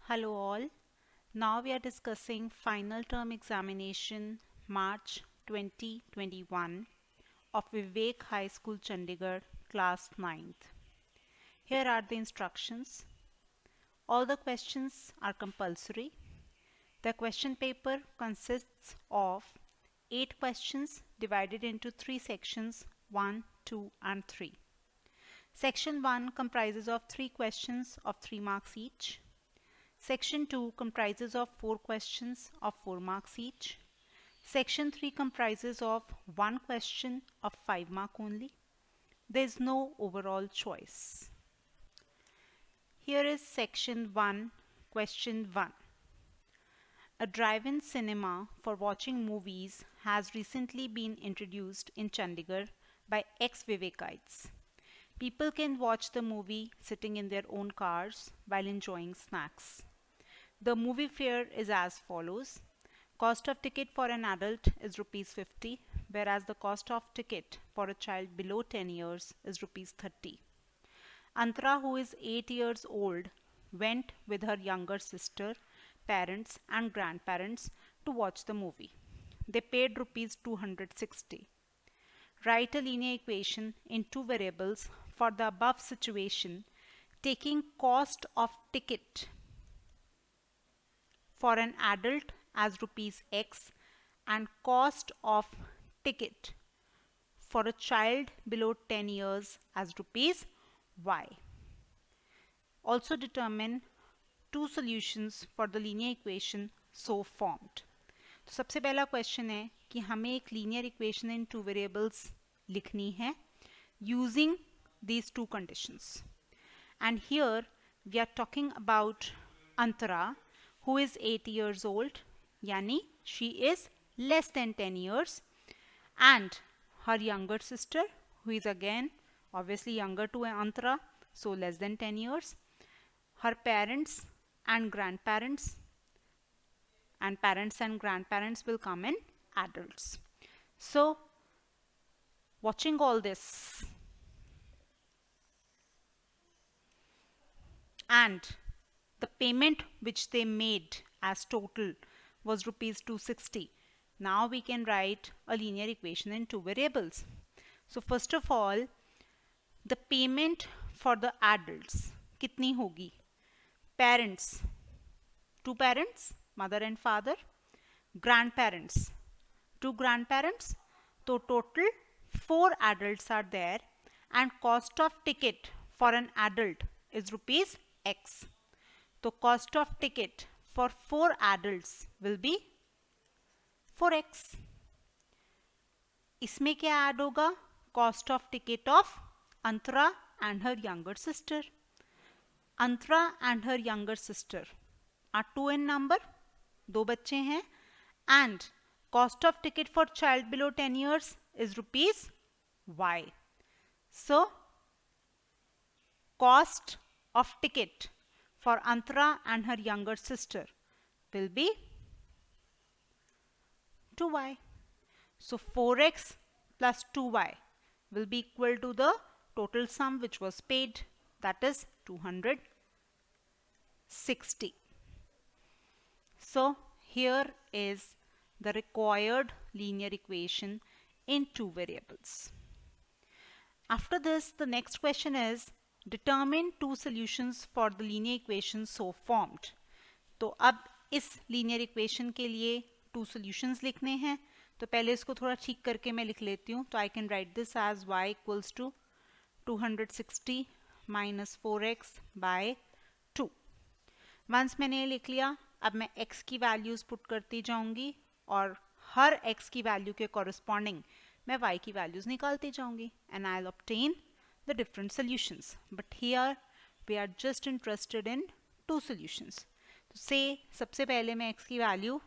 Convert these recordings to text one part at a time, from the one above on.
Hello all. Now we are discussing final term examination March 2021 of Vivek High School Chandigarh class 9th. Here are the instructions. All the questions are compulsory. The question paper consists of 8 questions divided into 3 sections 1, 2 and 3. Section 1 comprises of 3 questions of 3 marks each. Section 2 comprises of 4 questions of 4 marks each. Section 3 comprises of 1 question of 5 mark only. There is no overall choice. Here is Section 1, Question 1. A drive-in cinema for watching movies has recently been introduced in Chandigarh by ex-Vivekites. People can watch the movie sitting in their own cars while enjoying snacks. The movie fare is as follows. Cost of ticket for an adult is ₹50, whereas the cost of ticket for a child below 10 years is ₹30. Antara, who is 8 years old, went with her younger sister, parents and grandparents to watch the movie. They paid ₹260. Write a linear equation in 2 variables for the above situation, taking cost of ticket for an adult as ₹X and cost of ticket for a child below 10 years as ₹Y. Also determine 2 solutions for the linear equation so formed. तो सबसे पहला question है कि हमें एक linear equation in 2 variables लिखनी है using these 2 conditions. And here we are talking about Antara, who is 8 years old, yani she is less than 10 years, and her younger sister, who is again obviously younger to Antara, so less than 10 years, her parents and grandparents, and parents and grandparents will come in adults. So watching all this and the payment which they made as total was ₹260. Now we can write a linear equation in 2 variables. So first of all, the payment for the adults kitni hogi? Parents, 2 parents, mother and father, grandparents, 2 grandparents, so total 4 adults are there, and cost of ticket for an adult is ₹X. So cost of ticket for 4 adults will be 4x. इसमें क्या add होगा? Cost of ticket of Antara and her younger sister. Antara and her younger sister are 2 in number, 2 बच्चे हैं, and cost of ticket for child below 10 years is ₹Y. So cost of ticket for Antara and her younger sister will be 2y. So 4x plus 2y will be equal to the total sum which was paid, that is 260. So here is the required linear equation in 2 variables. After this, the next question is determine 2 solutions for the linear equation so formed. तो अब इस linear equation के लिए 2 solutions लिखने हैं. तो पहले इसको थोड़ा ठीक करके मैं लिख लेती हूँ. तो I can write this as y equals to 260 minus 4x by 2. Once मैंने ये लिख लिया, अब मैं x की values put करती जाऊँगी और हर x की value के corresponding मैं y की values निकालती जाऊँगी, and I'll obtain the different solutions. But here we are just interested in 2 solutions. तो say सबसे पहले मैं x की value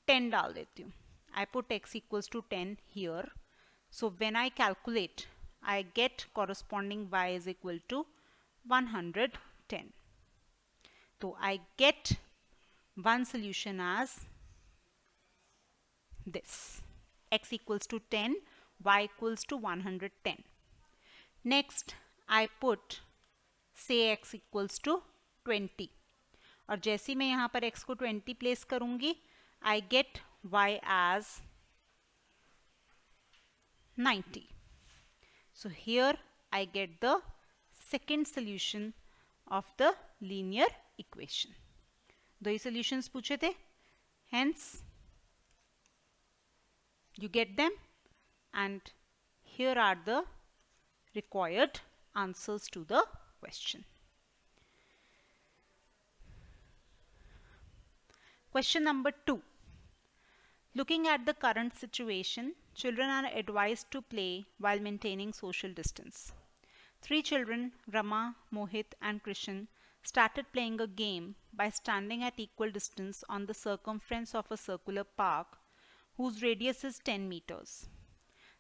10 डाल देती हूँ. I put x equals to 10 here. So when I calculate, I get corresponding y is equal to 110. So I get one solution as this. X equals to 10, y equals to 110. Next, I put say x equals to 20. और जैसे मैं यहाँ पर x को 20 place करूँगी, I get y as 90. So here I get the second solution of the linear equation. दो ही solutions पूछे थे, hence you get them, and here are the required answers to the question. Question number 2. Looking at the current situation, children are advised to play while maintaining social distance. 3 children, Rama, Mohit and Krishan, started playing a game by standing at equal distance on the circumference of a circular park whose radius is 10 meters.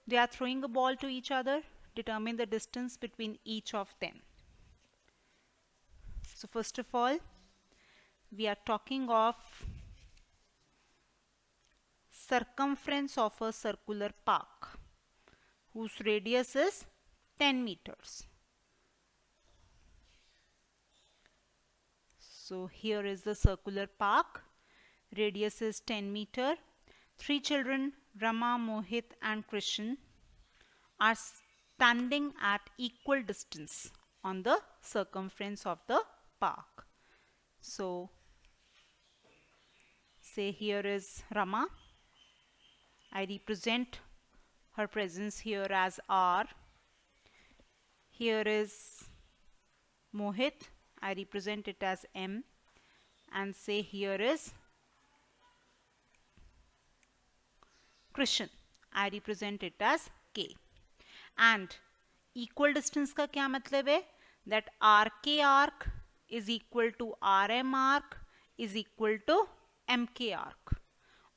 They are throwing a ball to each other. Determine the distance between each of them. So first of all, we are talking of circumference of a circular park whose radius is 10 meters. So here is the circular park, radius is 10 meter. 3 children, Rama, Mohit and Krishan, are standing at equal distance on the circumference of the park. So say here is Rama. I represent her presence here as R. Here is Mohit. I represent it as M. And say here is Krishan. I represent it as K. And equal distance का क्या मतलब है? That RK arc is equal to RM arc is equal to MK arc.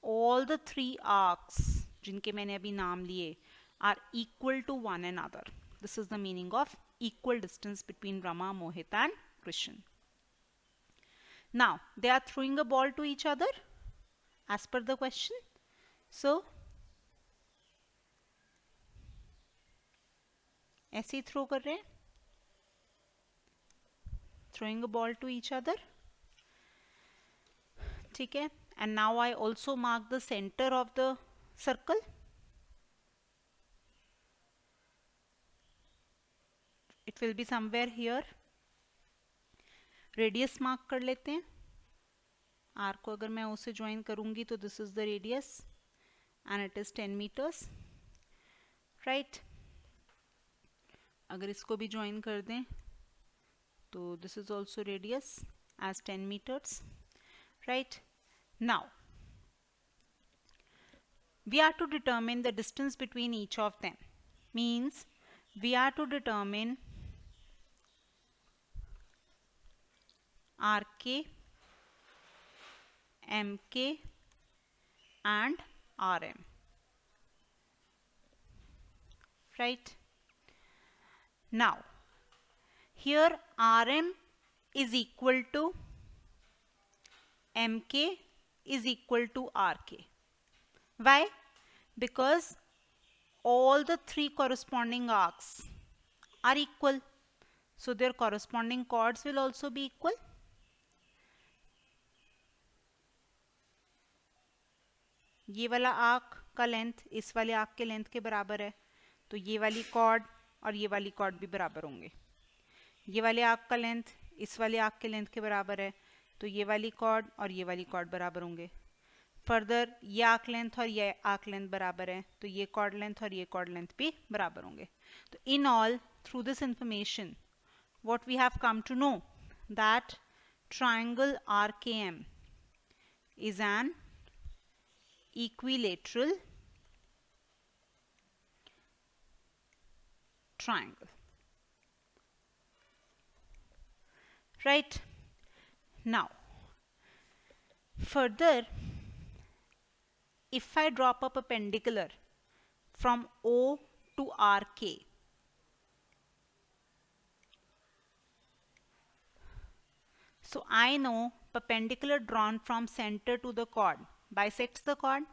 All the 3 arcs जिनके मैंने अभी नाम लिए are equal to one another. This is the meaning of equal distance between Rama, Mohit and Krishan. Now they are throwing a ball to each other as per the question. So ऐसे ही throw कर रहे हैं, throwing a ball to each other. ठीक है. And now I also mark the center of the circle. It will be somewhere here. Radius mark कर लेते हैं. R को अगर मैं O से join करूँगी तो this is the radius and it is 10 meters. Right? अगर इसको भी join कर दें तो this is also radius as 10 meters. Right? Now, we are to determine the distance between each of them. Means we are to determine RK, MK and RM. Right? Now, here RM is equal to MK is equal to RK. Why? Because all the 3 corresponding arcs are equal. So their corresponding chords will also be equal. ये वाला arc का length इस वाले arc के length के बराबर है, तो ये वाली कॉर्ड और ये वाली कॉर्ड भी बराबर होंगे. ये वाले आर्क का लेंथ इस वाले आर्क के लेंथ के बराबर है, तो ये वाली कॉर्ड और ये वाली कॉर्ड बराबर होंगे. फर्दर ये आर्क लेंथ और ये आर्क लेंथ बराबर है, तो ये कॉर्ड लेंथ और ये कॉर्ड लेंथ भी बराबर होंगे. तो in all, through this information, what we have come to know that triangle RKM is an equilateral triangle. Right? Now, further, if I drop a perpendicular from O to RK, so I know perpendicular drawn from center to the chord bisects the chord.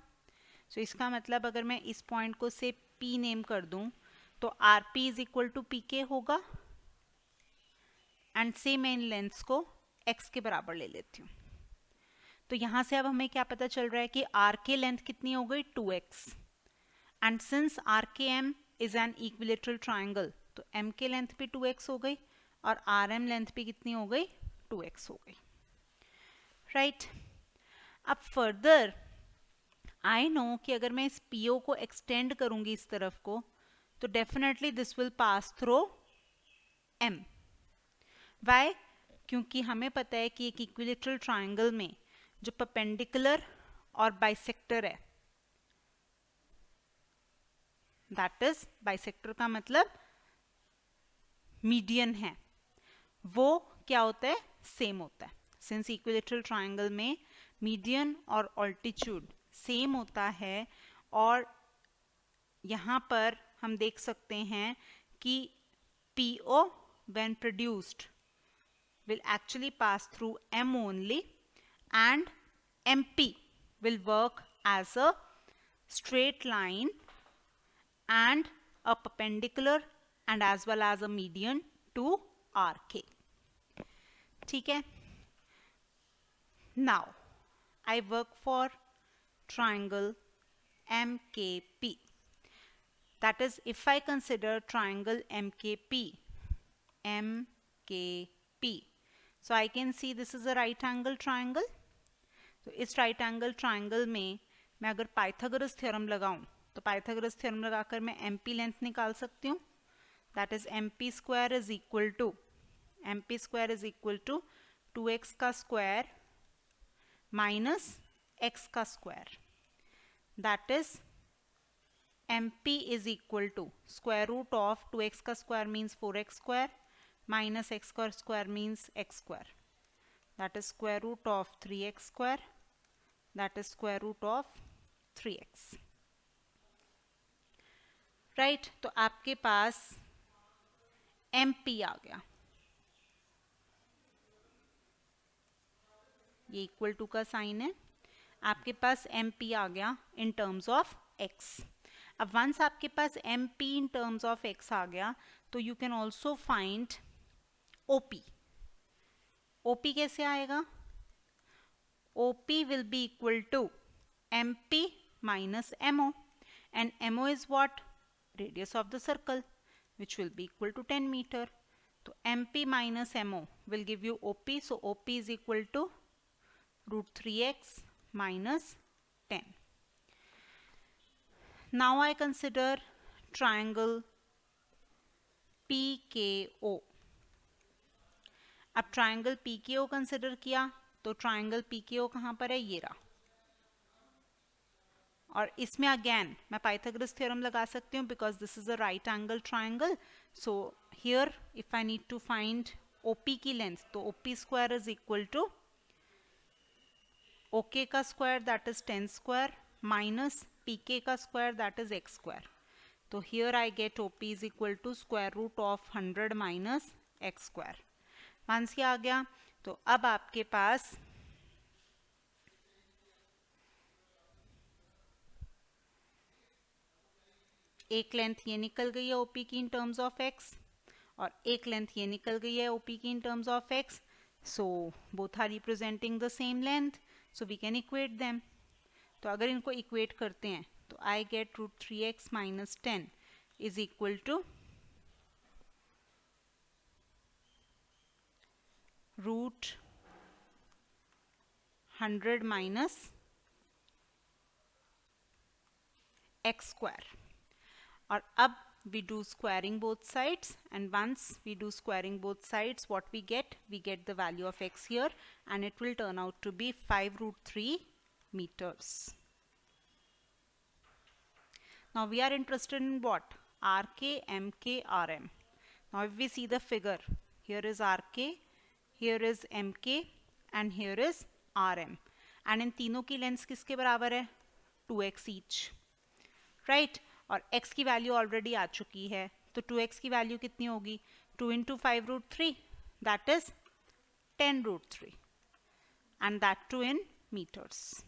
So इसका मतलब अगर मैं इस point को से P name कर दूं तो RP is equal to PK होगा, एंड सेम मैं इन लेंथ्स को x के बराबर ले लेती हूँ। तो यहाँ से अब हमें क्या पता चल रहा है कि आर के लेंथ कितनी हो गई 2x, and since R K M is an equilateral triangle तो m के लेंथ भी 2x हो गई और आर एम लेंथ भी कितनी हो गई 2x हो गई, राइट। अब फर्दर आई नो कि अगर मैं इस PO को एक्सटेंड करूंगी इस तरफ को तो definitely this will pass through M। Why? क्योंकि हमें पता है कि एक इक्विलेटरल ट्राइंगल में जो परपेंडिकुलर और बाइसेक्टर है, दैट इज बाइसेक्टर का मतलब मीडियन है, वो क्या होता है सेम होता है। सिंस इक्विलेटरल ट्राइंगल में मीडियन और ऑल्टीट्यूड सेम होता है, और यहाँ पर हम देख सकते हैं कि PO when produced will actually pass through M only, and MP will work as a straight line and a perpendicular and as well as a median to RK. ठीक है। Now I work for triangle MKP. That is, if I consider triangle MKP, so I can see this is a right angle triangle. तो इस right angle triangle में मैं अगर Pythagoras theorem लगाऊं तो Pythagoras theorem लगाकर मैं MP लेंथ निकाल सकती हूँ। That is MP square is equal to 2x का स्क्वायर माइनस x का square, that is MP is equal to square root of 2x का square means 4x square minus x square means x square, that is square root of 3x square, that is square root of 3x, right। तो आपके पास MP आ गया, ये equal to का sign है, आपके पास MP आ गया इन terms of x। अब once आपके पास MP in terms of x आ गया तो you can also find OP। OP कैसे आएगा? OP will be equal to MP minus MO, and MO is what? Radius of the circle, which will be equal to 10 meter. So MP minus MO will give you OP, so OP is equal to root 3x minus 10. Now I consider triangle PKO. अब triangle PKO consider किया तो triangle PKO कहाँ पर है? ये रहा। और इसमें अगेन मैं पाइथागोरस थ्योरम लगा सकती हूँ because this is a right angle triangle. So here if I need to find OP की लेंथ तो OP square is equal to OK का square that is 10 square minus PK का square that is x square. तो here I get OP is equal to square root of 100 minus x square. Once ये आ गया तो अब आपके पास एक लेंथ ये निकल गई है OP की इन टर्म्स ऑफ x और एक लेंथ ये निकल गई है OP की in terms of x। So both are representing the same length, so we can equate them. तो अगर इनको इक्वेट करते हैं तो I get root 3x minus 10 is equal to root 100 minus x square. और अब we do squaring both sides, and once we do squaring both sides what we get the value of x here and it will turn out to be 5 root 3 meters. Now we are interested in what? RK, MK, RM. Now if we see the figure, here is RK, here is MK and here is RM, and इन तीनों की length किसके बराबर है? 2x each, right? और x की value already आ चुकी है तो 2x की वैल्यू कितनी होगी? 2 into 5 root 3 that is 10 root 3 and that too in meters.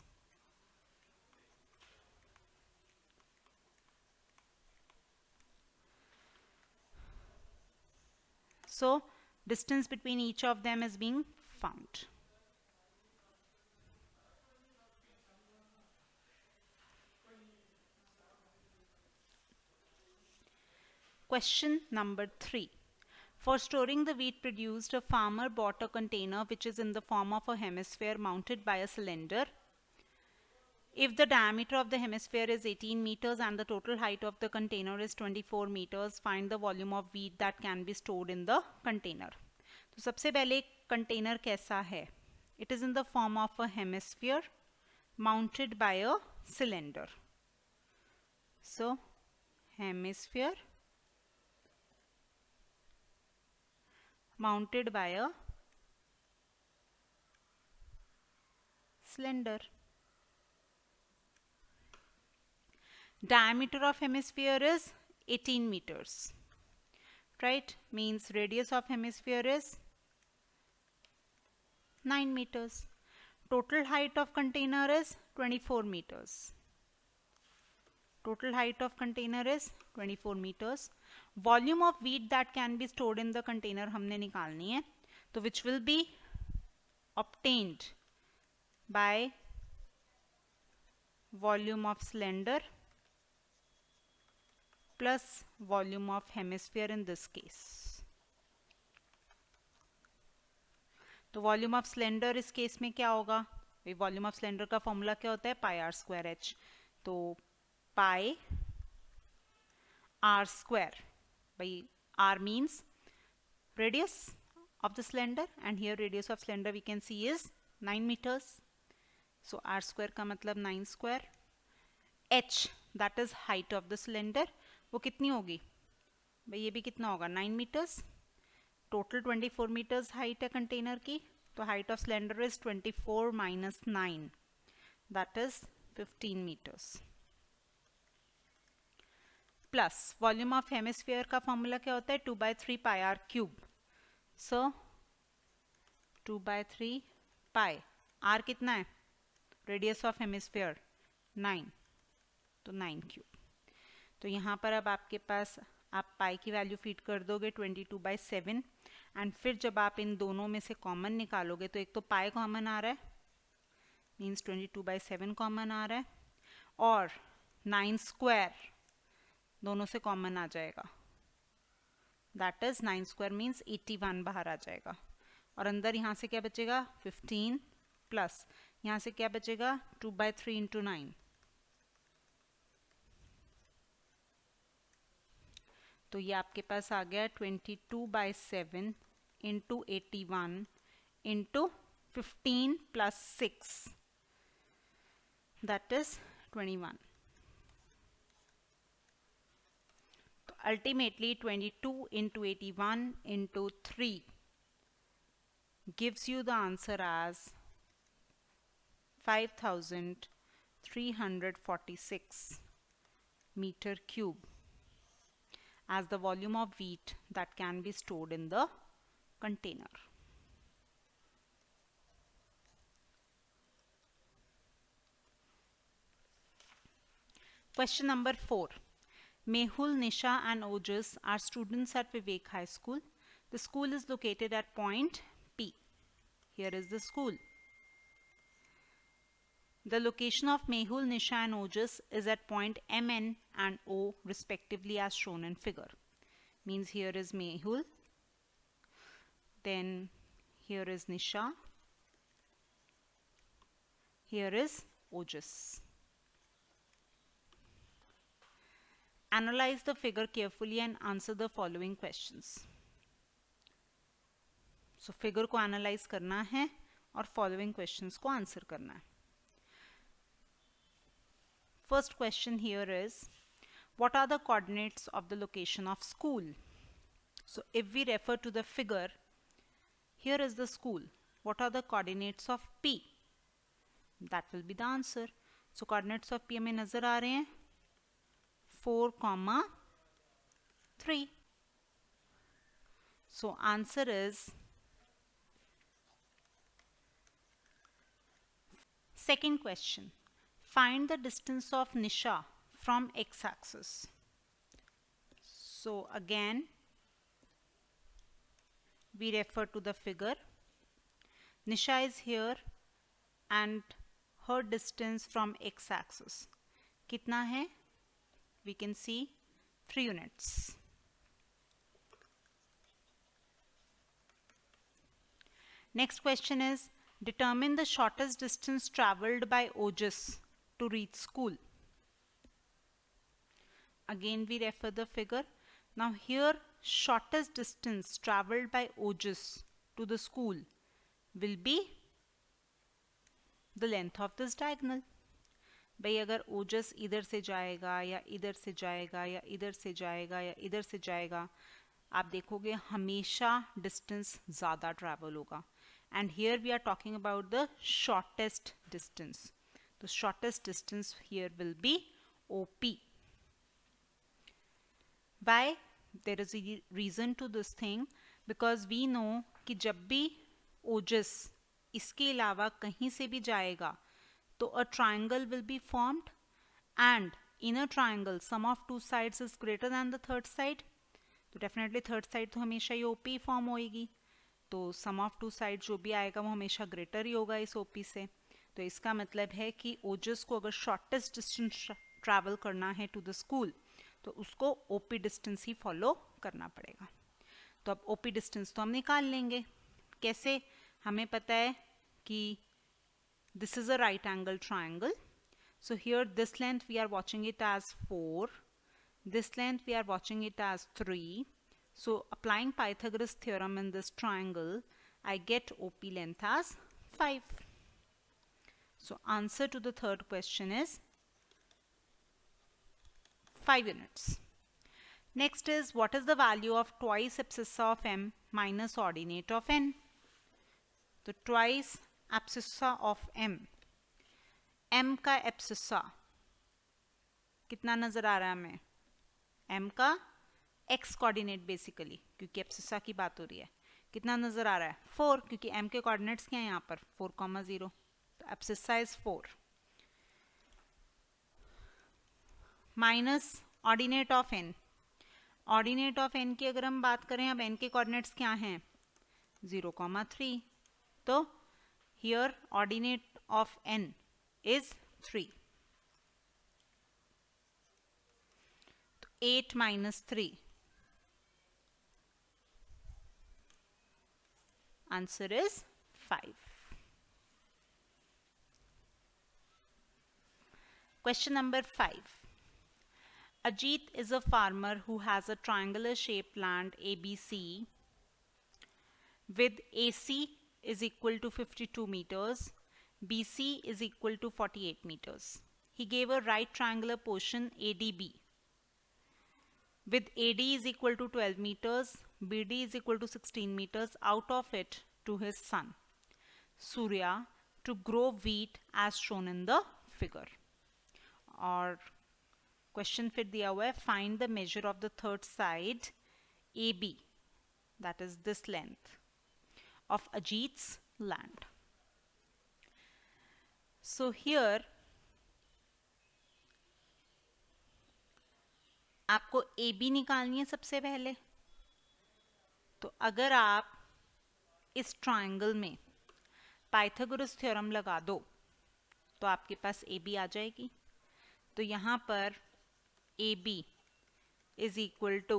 So distance between each of them is being found. Question number 3. For storing the wheat produced, a farmer bought a container which is in the form of a hemisphere mounted by a cylinder. If the diameter of the hemisphere is 18 meters and the total height of the container is 24 meters, find the volume of wheat that can be stored in the container. तो सबसे पहले container कैसा है? It is in the form of a hemisphere mounted by a cylinder. So, hemisphere mounted by a cylinder. Diameter of hemisphere is 18 meters, right? Means radius of hemisphere is 9 meters. Total height of container is 24 meters. Total height of container is 24 meters. Volume of wheat that can be stored in the container हमने निकालनी है, तो which will be obtained by volume of cylinder plus volume of hemisphere in this case. तो volume of cylinder इस case में क्या होगा? भाई वॉल्यूम ऑफ सिलेंडर का फॉर्मूला क्या होता है? Pi R square H. तो पाई आर स्क्वायर, भाई R means radius of the cylinder and here radius of cylinder we can see is 9 meters. So r square का मतलब 9 square. h that is height of the cylinder, वो कितनी होगी? भाई ये भी कितना होगा? 9 meters. टोटल 24 meters हाइट है कंटेनर की, तो height of cylinder is 24 minus 9, that is 15 meters. Plus volume of hemisphere का फॉर्मूला क्या होता है? 2/3 pi r cube. So 2/3 pi r कितना है? रेडियस ऑफ हेमिस्फीयर 9, तो 9 क्यूब. तो यहाँ पर अब आपके पास आप पाई की वैल्यू फीड कर दोगे 22/7 एंड फिर जब आप इन दोनों में से कॉमन निकालोगे तो एक तो पाई कॉमन आ रहा है, मीन्स 22/7 कॉमन आ रहा है, और 9 स्क्वायर दोनों से कॉमन आ जाएगा, दैट इज 9 स्क्वायर मीन्स 81 बाहर आ जाएगा. और अंदर यहाँ से क्या बचेगा? 15 प्लस यहाँ से क्या बचेगा? 2/3 इंटू 9. तो ये आपके पास आ गया 22/7 into 81 into 15 plus 6, that is 21. तो ultimately 22 into 81 into 3 gives you the answer as 5346 meter cube as the volume of wheat that can be stored in the container. Question number 4. Mehul, Nisha and Ojas are students at Vivek High School. The school is located at point P. Here is the school. The location of Mehul, Nisha and Ojas is at point MN and O respectively as shown in figure. Means here is Mehul, then here is Nisha, here is Ojas. Analyze the figure carefully and answer the following questions. So figure को analyze करना है और following questions को answer करना है. First question here is, what are the coordinates of the location of school? So if we refer to the figure, here is the school. What are the coordinates of P? That will be the answer. So coordinates of P हमें नजर आ रहे हैं 4, 3. So answer is second question. Find the distance of Nisha from x-axis. So again we refer to the figure. Nisha is here and her distance from x-axis कितना है? We can see 3 units. Next question is, determine the shortest distance traveled by Ojas to reach school. Again we refer the figure. Now here shortest distance traveled by Ojas to the school will be the length of this diagonal. भाई अगर ओजस इधर से जाएगा या इधर से जाएगा या इधर से जाएगा या इधर से जाएगा, आप देखोगे हमेशा डिस्टेंस ज़्यादा ट्रैवल होगा. And here we are talking about the shortest distance. तो shortest distance here will be OP. Why? There is a reason to this thing, because we know कि जब भी ओजस इसके अलावा कहीं से भी जाएगा तो a triangle will be formed, and in a triangle sum of two sides is greater than the third side. तो definitely third side तो हमेशा ये OP फॉर्म होएगी. तो sum of two sides जो भी आएगा वो हमेशा greater ही होगा इस OP से. तो इसका मतलब है कि ओजस को अगर shortest distance travel करना है to the school तो उसको OP distance ही follow करना पड़ेगा. तो अब OP distance तो हम निकाल लेंगे. कैसे? हमें पता है कि this is a right angle triangle. So here this length we are watching it as 4. This length we are watching it as 3. So applying Pythagoras theorem in this triangle, I get OP length as 5. So answer to the third question is 5 units. Next is, what is the value of twice abscissa of m minus ordinate of n? तो twice abscissa of m का abscissa कितना नजर आ रहा है हमें? m का x coordinate basically, क्योंकि abscissa की बात हो रही है. कितना नजर आ रहा है? 4, क्योंकि m के कोऑर्डिनेट्स क्या है यहाँ पर? 4,0. तो abscissa is 4 minus ordinate of n. Ordinate of n की अगर हम बात करें, अब n के कोऑर्डिनेट्स क्या हैं? 0,3. तो here ordinate of n is 3. तो 8 minus 3. Answer is 5. Question number 5. Ajit is a farmer who has a triangular shaped land ABC with AC is equal to 52 meters, BC is equal to 48 meters. He gave a right triangular portion ADB with AD is equal to 12 meters, BD is equal to 16 meters out of it to his son Surya to grow wheat as shown in the figure. और question फिर दिया हुआ है, find the measure of the third side AB, that is this length of Ajit's land. So here आपको AB निकालनी है सबसे पहले. तो अगर आप इस ट्रायंगल में पाइथागोरस थ्योरम लगा दो तो आपके पास AB आ जाएगी. तो यहाँ पर AB is equal to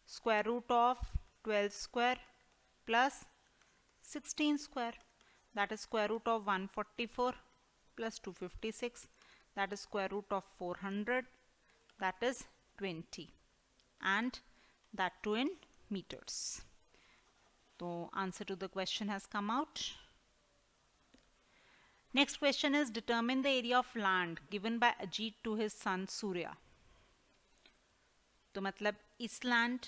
square root of 12 square plus 16 square, that is square root of 144 plus 256, that is square root of 400, that is 20, and that too in meters. So answer to the question has come out. Next question is, determine the area of land given by Ajit to his son Surya. तो मतलब इस land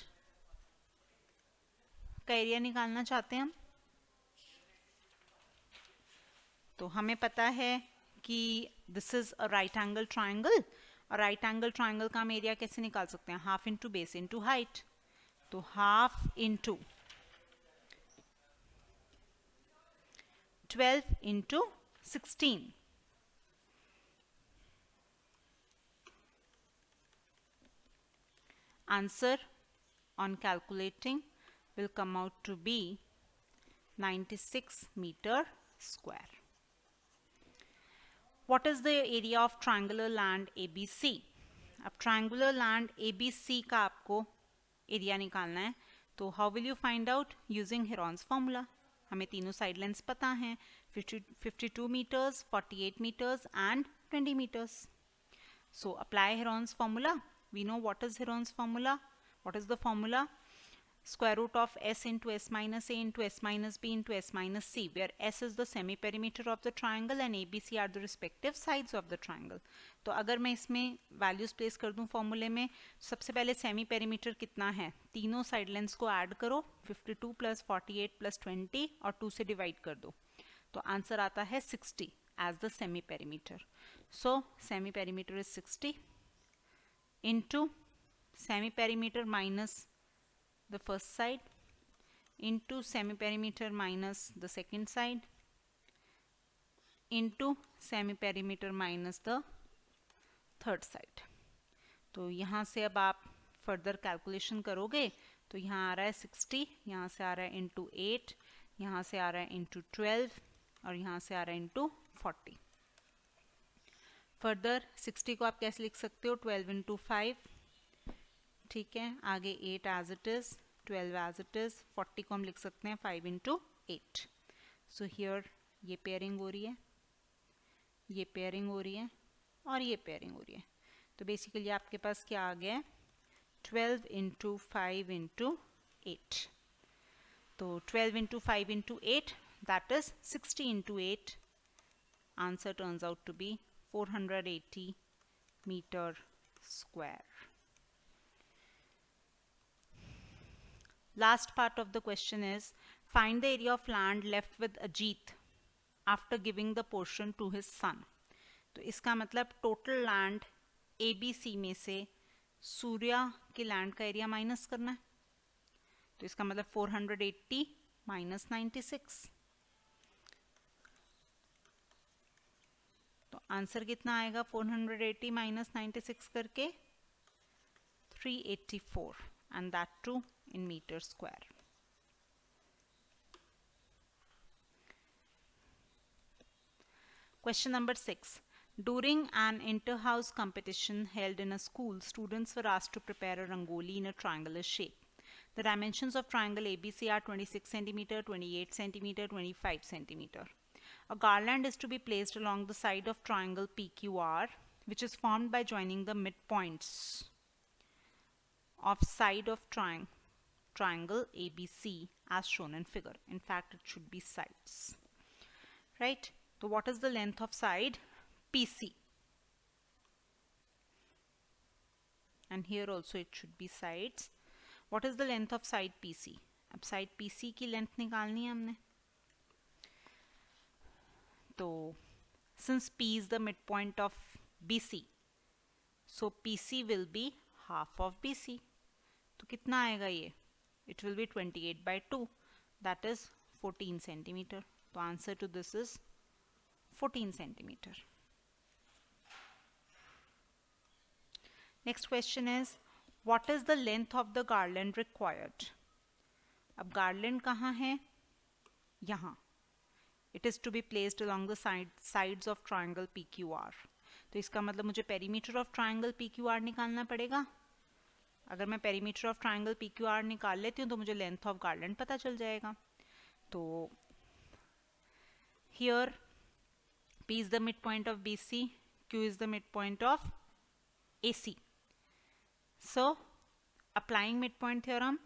का area निकालना चाहते हैं हम. तो हमें पता है कि this is a right angle triangle, और राइट एंगल ट्राइंगल का हम एरिया कैसे निकाल सकते हैं? Half into base into height. तो half into 12 into 16. Answer on calculating will come out to be 96 meter square. What is the area of triangular land ABC? अब triangular land ABC का आपको एरिया निकालना है, तो how will you find out? Using Heron's formula. हमें तीनों side lengths पता हैं, 52 meters, 48 meters and 20 meters. So apply Heron's formula. We know what is Heron's formula. What is the formula? Square root of s into s minus a into s minus b into s minus c, where s is the semi perimeter of the triangle and abc are the respective sides of the triangle. तो अगर मैं इसमें values place कर दूं फॉर्मूले में, सबसे पहले सेमी पेरीमीटर कितना है, तीनों साइड लेंथ्स को ऐड करो, 52 प्लस 48 प्लस 20 और 2 से डिवाइड कर दो, तो आंसर आता है 60 as the semi perimeter. So semi perimeter is 60 into semi perimeter minus the first side into semi perimeter minus the second side into semi perimeter minus the third side. तो यहाँ से अब आप फर्दर कैलकुलेशन करोगे तो यहाँ आ रहा है 60, यहाँ से आ रहा है इंटू 8, यहाँ से आ रहा है इंटू 12 और यहाँ से आ रहा है इंटू 40. फर्दर 60 को आप कैसे लिख सकते हो, 12 इंटू 5, ठीक है, आगे 8 as it is, 12 as it is, 40 को हम लिख सकते हैं 5 इंटू 8. सो हियर ये पेयरिंग हो रही है, ये पेयरिंग हो रही है और ये पेयरिंग हो रही है. तो बेसिकली आपके पास क्या आ गया है, 12 इंटू 5 इंटू 8. तो 12 इंटू 5 into 8, that is 60 into 8. Answer turns out to be 480 meter square. Last part of the question is, find the area of land left with Ajit after giving the portion to his son. तो इसका मतलब total land ABC में से सूर्या के land का area minus करना है. तो इसका मतलब 480 माइनस 96. तो आंसर कितना आएगा 480 माइनस 96 करके 384, and that too in meter square. Question number 6. During an inter-house competition held in a school, students were asked to prepare a rangoli in a triangular shape. The dimensions of triangle ABC are 26 cm, 28 cm, 25 cm. A garland is to be placed along the side of triangle PQR, which is formed by joining the midpoints of side of triangle ABC as shown in figure. In fact, it should be sides. Right? So what is the length of side PC? And here also it should be sides. What is the length of side PC? अब side PC की length निकालनी है हमने. तो since P is the midpoint of BC, so PC will be half of BC. तो कितना आएगा ये? It will be 28 by 2, that is 14 centimeter. तो answer to this is 14 centimeter. Next question is, what is the length of the garland required? अब garland कहाँ है? यहाँ. It is to be placed along the sides of triangle PQR. तो इसका मतलब मुझे perimeter of triangle PQR निकालना पड़ेगा. अगर मैं perimeter of triangle PQR निकाल लेती हूँ तो मुझे length of garland पता चल जाएगा. तो here P is the midpoint of BC, Q is the midpoint of AC. So applying midpoint theorem,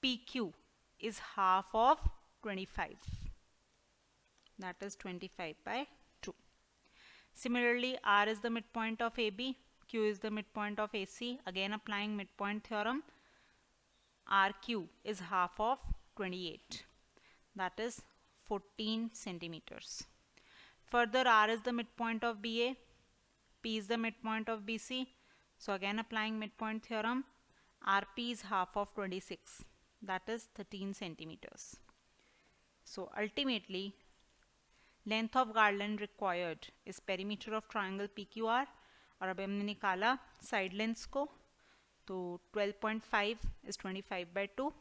PQ is half of 25. That is 25 by 2. Similarly, R is the midpoint of AB, Q is the midpoint of AC. Again applying midpoint theorem, RQ is half of 28. That is 14 centimeters. Further, R is the midpoint of BA, P is the midpoint of BC. So again applying midpoint theorem, RP is half of 26. That is 13 centimeters. So ultimately, length of garland required is perimeter of triangle PQR. और अब हमने निकाला side lengths को, तो 12.5 is 25 by 2.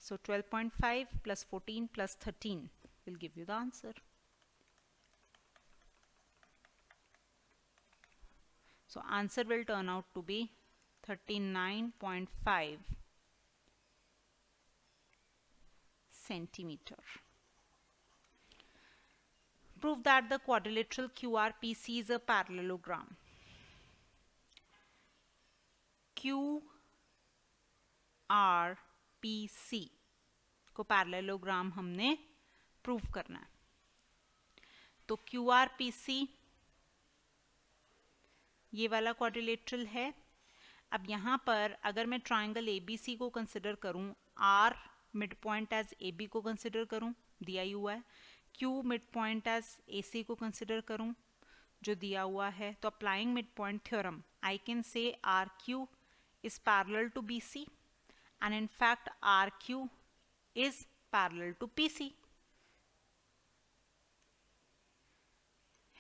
So 12.5 plus 14 plus 13 will give you the answer. So answer will turn out to be 39.5 centimeter. Prove that the quadrilateral QRPC is a parallelogram. QRPC को parallelogram हमने prove करना है. तो QRPC ये वाला quadrilateral है. अब यहाँ पर अगर मैं ट्राइंगल ABC को कंसिडर करूँ, R mid point as AB को कंसिडर करूँ, दिया ही हुआ है. Q mid point as AC को कंसिडर करूँ, जो दिया हुआ है. तो applying mid point theorem, I can say RQ is parallel to BC and in fact RQ is parallel to PC,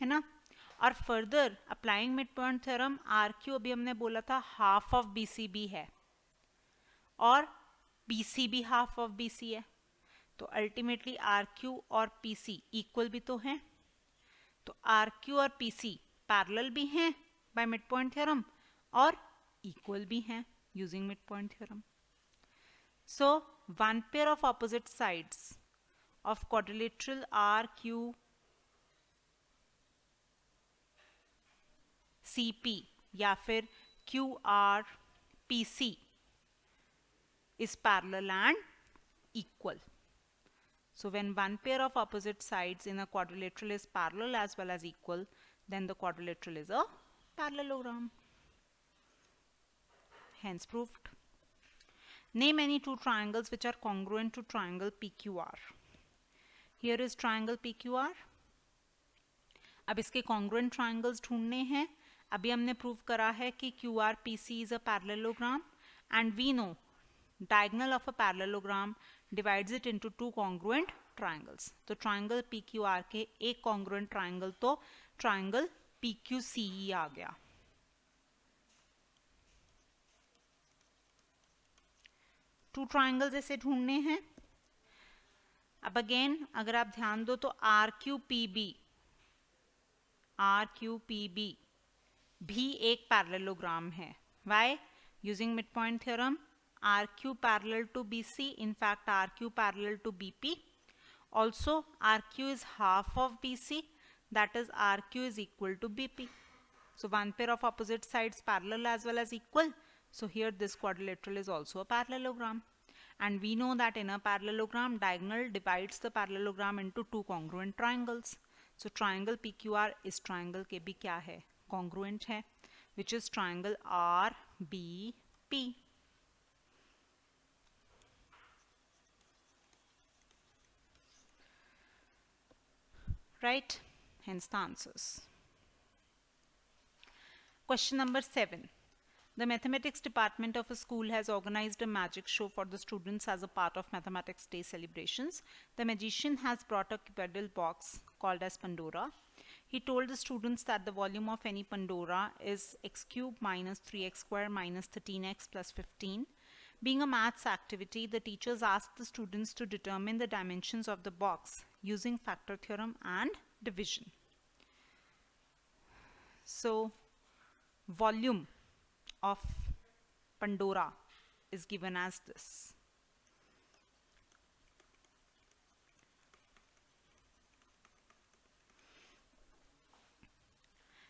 है ना. और further applying mid point theorem, RQ अभी हमने बोला था हाफ ऑफ BCB है और PCB हाफ ऑफ BC है. तो अल्टीमेटली RQ और PC इक्वल भी तो हैं. तो RQ और PC पैरेलल भी हैं बाय मिड पॉइंट थ्योरम और equal भी हैं using midpoint theorem. So one pair of opposite sides of quadrilateral RQCP या फिर QRPC is parallel and equal. So when one pair of opposite sides in a quadrilateral is parallel as well as equal, then the quadrilateral is a parallelogram. Hence proved. Name any two triangles which are congruent to triangle PQR. Here is triangle PQR. अब इसके congruent triangles ढूंढने हैं. अभी हमने prove करा है कि QRPC is a parallelogram and we know diagonal of a parallelogram divides it into two congruent triangles. तो triangle PQR के एक congruent triangle तो triangle PQCE आ गया. टू ट्राइंगल्स ऐसे ढूंढने हैं. अब अगेन अगर आप ध्यान दो तो RQPB भी एक पैरेललोग्राम है. Why? Using mid point theorem, RQ parallel to BC, in fact RQ parallel to BP. Also RQ is half of BC, that is RQ is equal to BP. So one pair of opposite sides parallel as well as equal. So here this quadrilateral is also a parallelogram. And we know that in a parallelogram, diagonal divides the parallelogram into two congruent triangles. So triangle PQR is triangle के भी क्या है? Congruent है, which is triangle RBP. Right? Hence the answers. Question number 7. The mathematics department of a school has organized a magic show for the students as a part of Mathematics Day celebrations. The magician has brought a cuboidal box called as Pandora. He told the students that the volume of any Pandora is x cube minus 3x square minus 13x plus 15. Being a maths activity, the teachers asked the students to determine the dimensions of the box using factor theorem and division. So, volume of Pandora is given as this.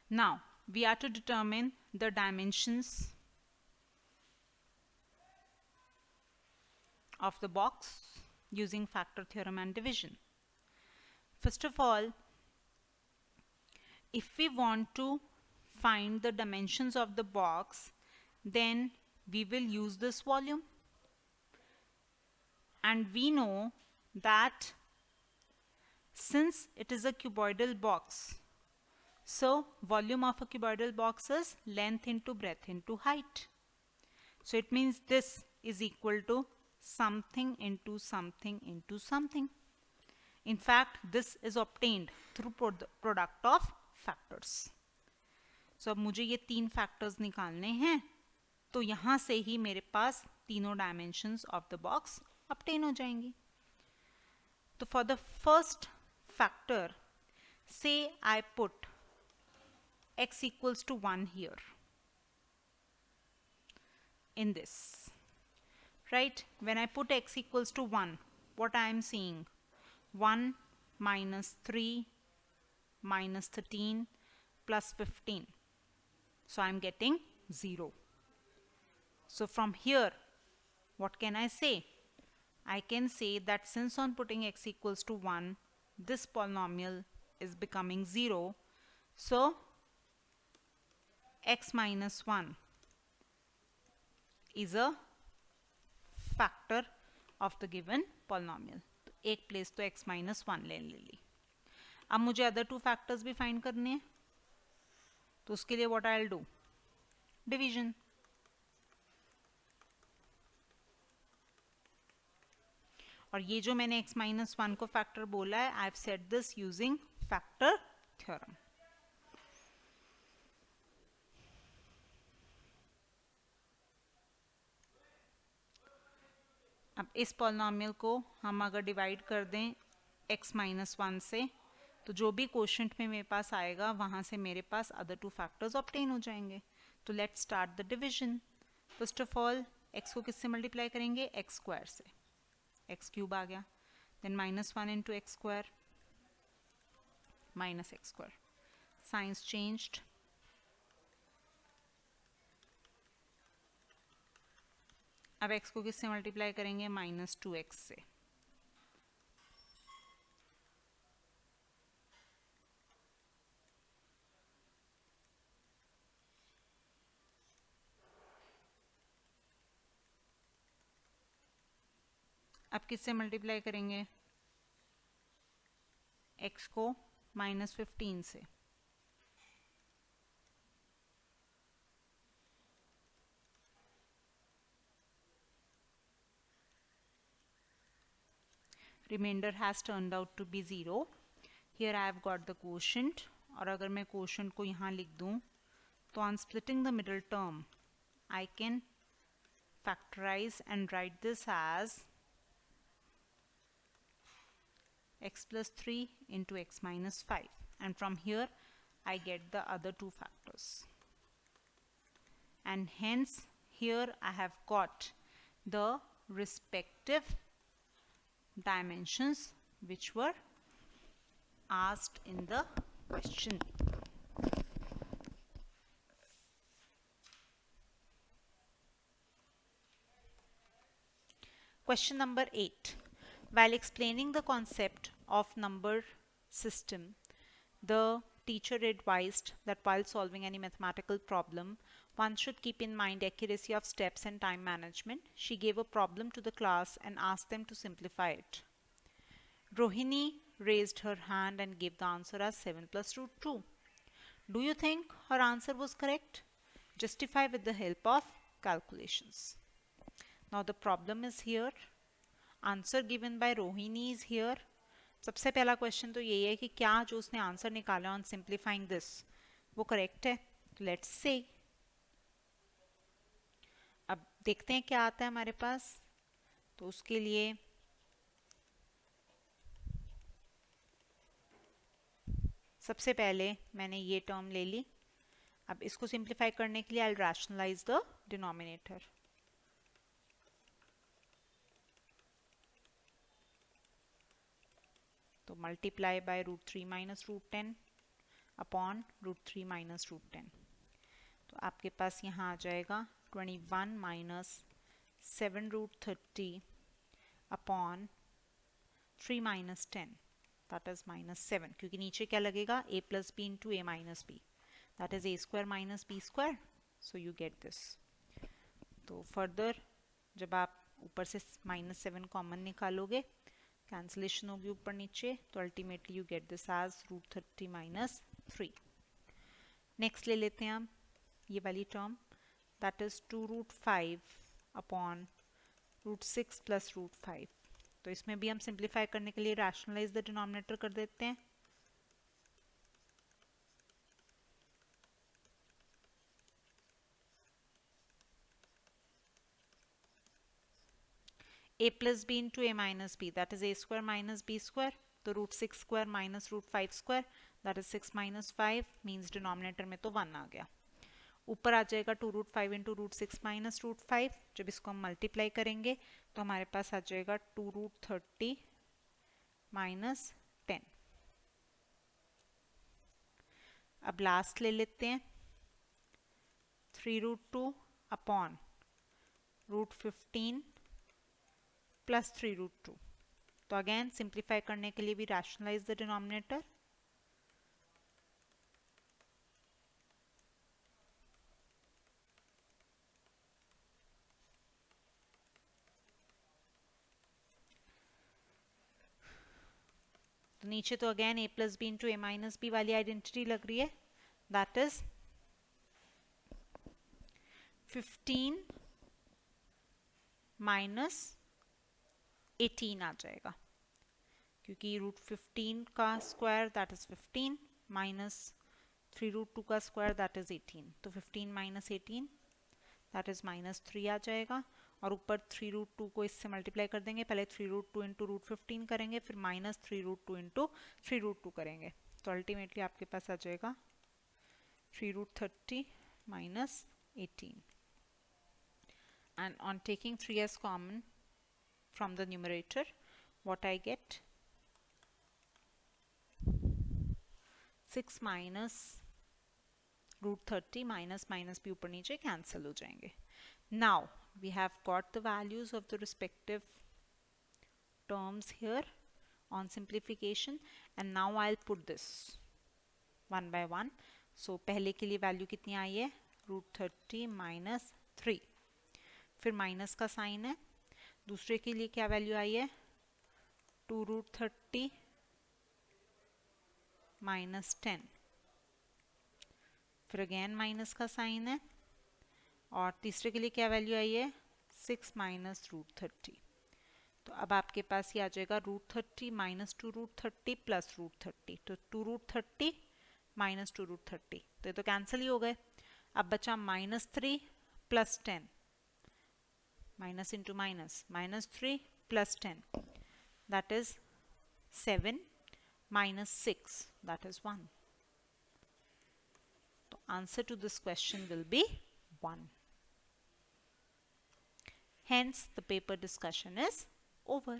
Now, we are to determine the dimensions of the box using factor theorem and division. First of all, if we want to find the dimensions of the box, then we will use this volume. And we know that since it is a cuboidal box, so volume of a cuboidal box is length into breadth into height. So it means this is equal to something into something into something. In fact, this is obtained through product of factors. So अब मुझे ये तीन factors निकालने हैं, तो यहाँ से ही मेरे पास तीनों dimensions of the box obtain हो जाएंगी। तो फॉर द फर्स्ट फैक्टर से I put x equals to 1 here in this, right? When I put x equals to 1, what I am seeing? 1 minus 3 minus 13 plus 15. So I am getting 0. So from here, what can I say? I can say that since on putting x equals to 1, this polynomial is becoming 0. So x minus 1 is a factor of the given polynomial. तो एक place तो x minus 1 ले ली। अब मुझे other two factors भी find करने हैं, तो उसके लिए what I will do? Division. और ये जो मैंने x minus 1 को फैक्टर बोला है, I have said this using factor theorem. अब इस पॉलिनोमियल को हम अगर डिवाइड कर दें x minus 1 से, तो जो भी क्वोशंट में मेरे पास आएगा वहाँ से मेरे पास अदर टू फैक्टर्स ऑब्टेन हो जाएंगे। तो let's start the division. First of all x को किससे मल्टीप्लाई करेंगे? x स्क्वायर से। x क्यूब आ गया, then minus 1 into x square minus x square, signs changed. अब x को किससे मल्टीप्लाई करेंगे? माइनस 2x से। अब किससे मल्टीप्लाई करेंगे? x को माइनस 15 से। Remainder has turned out to be 0। Here I have got the quotient, और अगर मैं क्वोशंट को यहाँ लिख दूँ तो on splitting the middle term I can factorize and write this as x plus 3 into x minus 5, and from here I get the other two factors, and hence here I have got the respective dimensions which were asked in the question. Question number 8. While explaining the concept of number system, the teacher advised that while solving any mathematical problem, one should keep in mind accuracy of steps and time management. She gave a problem to the class and asked them to simplify it. Rohini raised her hand and gave the answer as 7 plus root 2. Do you think her answer was correct? Justify with the help of calculations. Now the problem is here. Answer given by Rohini is here. सबसे पहला question तो यही है कि क्या जो उसने answer निकाला ऑन सिंप्लीफाइंग दिस वो करेक्ट है? Let's say. अब देखते हैं क्या आता है हमारे पास। तो उसके लिए सबसे पहले मैंने ये टर्म ले ली। अब इसको सिंप्लीफाई करने के लिए आई रैशनलाइज द डिनोमिनेटर। तो multiply by root 3 minus root 10 upon root 3 minus root 10। तो आपके पास यहाँ आ जाएगा 21 minus 7 root 30 upon 3 minus 10, that is minus 7, क्योंकि नीचे क्या लगेगा? a plus B into A minus b, that is a square minus b square. So you get this. तो फर्दर जब आप ऊपर से माइनस 7 कॉमन निकालोगे, कैंसिलेशन होगी ऊपर नीचे, तो ultimately you get this as root 30 minus 3। Next ले लेते हैं हम ये वाली term, that is 2 root 5 upon root 6 plus root 5। तो इसमें भी हम सिंप्लीफाई करने के लिए रैशनलाइज द डिनोमिनेटर कर देते हैं। a plus b into a minus b, that is a square minus b square. तो root 6 square minus root 5 square, that is 6 minus 5, means denominator में तो 1 आ गया. ऊपर आ जाएगा 2 root 5 into root 6 minus root 5. जब इसको हम मल्टीप्लाई करेंगे तो हमारे पास आ जाएगा 2 रूट 30 माइनस 10. अब लास्ट ले लेते हैं, 3 root 2 upon root 15 plus 3 root 2. तो अगेन सिंप्लीफाई करने के लिए भी रैशनलाइज द डिनोमिनेटर. तो नीचे तो again a plus B into A minus B वाली आइडेंटिटी लग रही है, दैट इज 15 माइनस 18 आ जाएगा, क्योंकि रूट 15 का square that is 15 minus 3 root 2 का स्क्वायर दैट इज 18. तो 15 माइनस 18 दैट इज माइनस 3 आ जाएगा. और ऊपर 3 रूट 2 को इससे मल्टीप्लाई कर देंगे. पहले 3 रूट 2 इंटू रूट 15 करेंगे, फिर माइनस 3 रूट 2 इंटू 3 रूट 2 करेंगे. तो अल्टीमेटली आपके पास आ जाएगा 3 root 30 minus 18. And on taking 3 as common from the numerator, what I get? 6 minus root 30 minus minus भी ऊपर नीचे cancel हो जाएंगे. Now we have got the values of the respective terms here on simplification, and now I'll put this one by one. So पहले के लिए value कितनी आई है? Root 30 minus 3. फिर माइनस का साइन है. दूसरे के लिए क्या वैल्यू आई है? 2 रूट 30 माइनस 10. फिर अगेन माइनस का साइन है. और तीसरे के लिए क्या वैल्यू आई है? 6 माइनस रूट 30. तो अब आपके पास ये आ जाएगा root 30 minus 2 root 30 plus root 30. तो 2 रूट 30 माइनस 2 रूट 30, तो ये तो कैंसिल ही हो गए. अब बचा minus 3 plus 10, minus into minus, minus 3 plus 10, that is 7 minus 6, that is 1. The answer to this question will be 1. Hence the paper discussion is over.